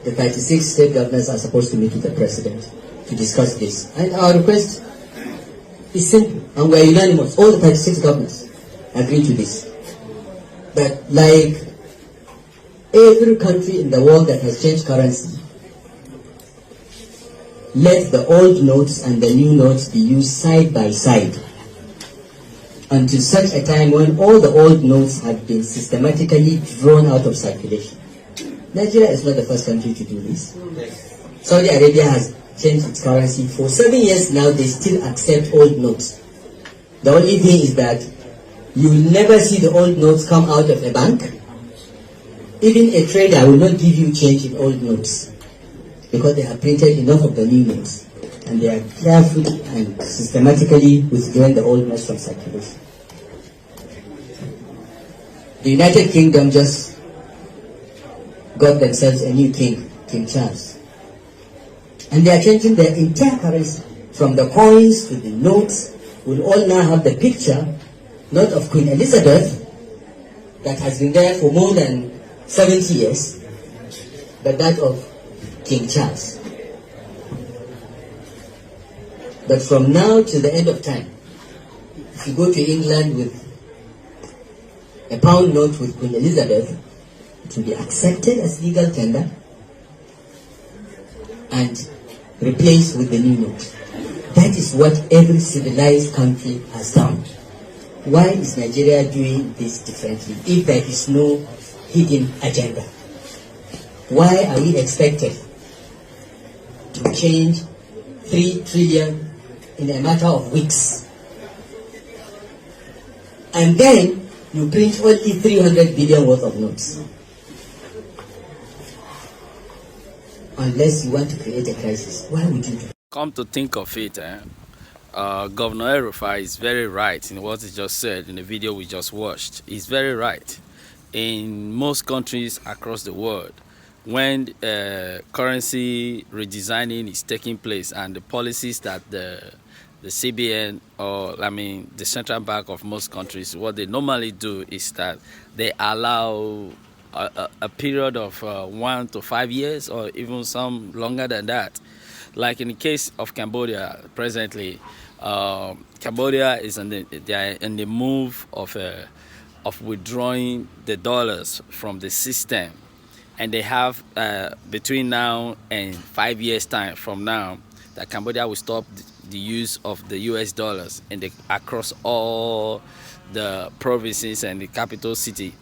the 36 state governors are supposed to meet with the president to discuss this. And our request is simple, and we are unanimous. All the 36 governors agree to this. That like every country in the world that has changed currency, let the old notes and the new notes be used side by side until such a time when all the old notes have been systematically drawn out of circulation. Nigeria is not the first country to do this. Saudi Arabia has changed its currency. For 7 years now, they still accept old notes. The only thing is that you will never see the old notes come out of a bank. Even a trader will not give you change in old notes because they have printed enough of the new notes, and they are carefully and systematically withdrawing the old notes from circulation. The United Kingdom just got themselves a new king, King Charles. And they are changing their entire currency, from the coins to the notes, will all now have the picture, not of Queen Elizabeth, that has been there for more than 70 years, but that of King Charles. But from now till the end of time, if you go to England with a pound note with Queen Elizabeth, it will be accepted as legal tender and replaced with the new note. That is what every civilized country has done. Why is Nigeria doing this differently if there is no hidden agenda? Why are we expected to change 3 trillion in a matter of weeks? And then you print only 300 billion worth of notes. Unless you want to create a crisis, why would you do? Come to think of it, Governor El-Rufai is very right in what he just said in the video we just watched. He's very right. In most countries across the world, when currency redesigning is taking place and the policies that the CBN, or the central bank of most countries, what they normally do is that they allow a period of 1 to 5 years, or even some longer than that. Like in the case of Cambodia presently, Cambodia is in the move of withdrawing the dollars from the system, and they have between now and 5 years time from now that Cambodia will stop the use of the US dollars across all the provinces and the capital city.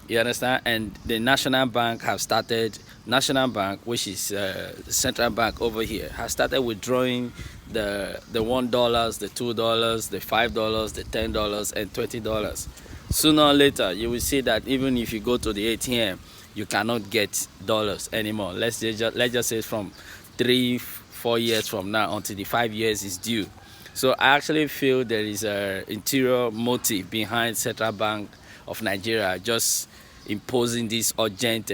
You understand? And the National Bank have started, National Bank, which is the central bank over here, has started withdrawing the $1, the $2, the $5, the $10, and $20. Sooner or later, you will see that even if you go to the ATM, you cannot get dollars anymore. Let's just say from 3-4 years from now until the 5 years is due. So I actually feel there is an interior motive behind Central Bank of Nigeria just imposing this urgent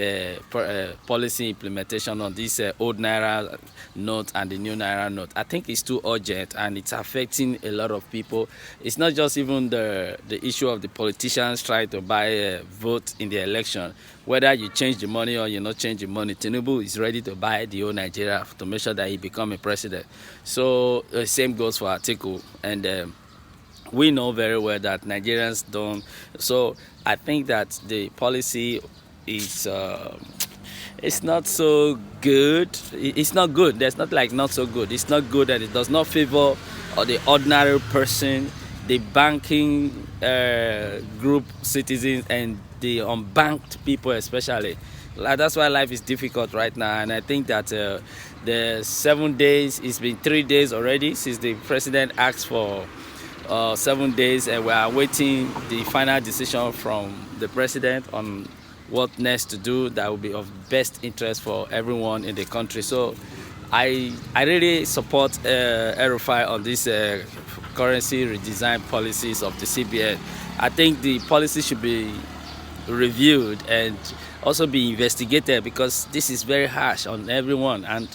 policy implementation on this old Naira note and the new Naira note. I think it's too urgent and it's affecting a lot of people. It's not just even the issue of the politicians trying to buy a vote in the election. Whether you change the money or you not change the money, Tinubu is ready to buy the whole Nigeria to make sure that he become a president. So the same goes for Atiku, and we know very well that Nigerians don't. So I think that the policy is it's not so good. It's not good. There's not like not so good. It's not good, and it does not favor the ordinary person, the banking group citizens, and the unbanked people especially. That's why life is difficult right now, and I think that the 7 days, it's been 3 days already since the president asked for 7 days, and we are waiting the final decision from the president on what next to do that will be of best interest for everyone in the country. So I really support El-Rufai on this currency redesign policies of the CBN. I think the policy should be reviewed and also be investigated, because this is very harsh on everyone, and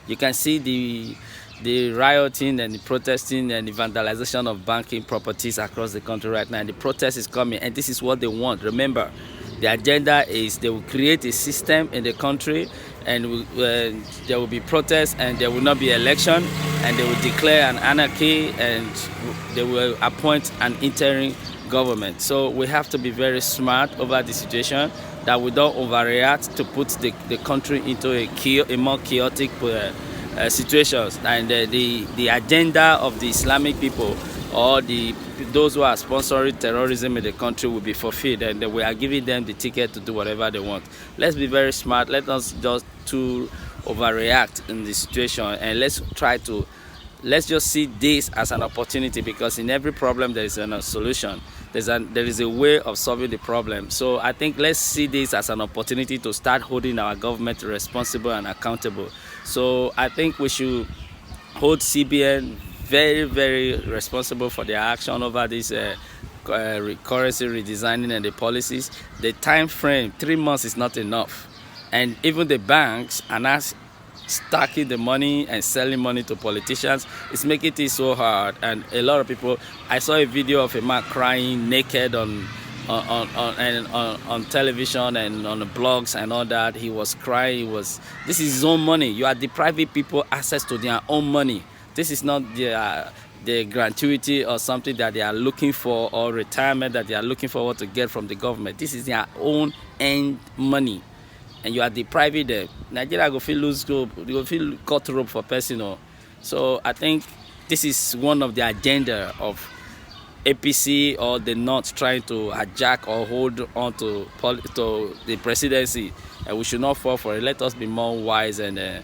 you can see the rioting and the protesting and the vandalization of banking properties across the country right now. And the protest is coming, and this is what they want. Remember, The agenda is they will create a system in the country, and there will be protests, and there will not be election, and they will declare an anarchy, and they will appoint an interim government. So we have to be very smart over the situation, that we don't overreact to put the country into a more chaotic situations, and the agenda of the Islamic people or those who are sponsoring terrorism in the country will be fulfilled, and we are giving them the ticket to do whatever they want. Let's be very smart. Let us just to overreact in the situation, and let's just see this as an opportunity, because in every problem there is a solution. There is a way of solving the problem. So I think let's see this as an opportunity to start holding our government responsible and accountable. So I think we should hold CBN very, very responsible for their action over this currency redesigning and the policies. The time frame, 3 months, is not enough. And even the banks are not stacking the money and selling money to politicians. It's making it so hard, and a lot of people. I saw a video of a man crying naked on television and on the blogs and all that. He was crying. This is his own money. You are depriving people access to their own money. This is not the gratuity or something that they are looking for, or retirement that they are looking forward to get from the government. This is their own end money, and you are depriving them. Nigeria go feel lose scope, they go feel cut rope for personal. So I think this is one of the agenda of APC or the North trying to hijack or hold on to the presidency, and we should not fall for it. Let us be more wise and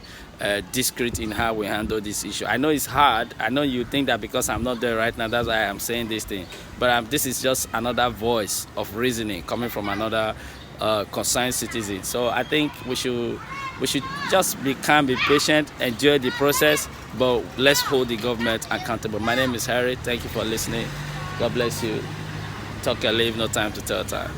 discreet in how we handle this issue. I know it's hard. I know you think that because I'm not there right now, that's why I'm saying this thing. But this is just another voice of reasoning coming from another concerned citizen. So I think we should just be calm, be patient, enjoy the process, but let's hold the government accountable. My name is Harry. Thank you for listening. God bless you. Talk and leave, no time to tell time.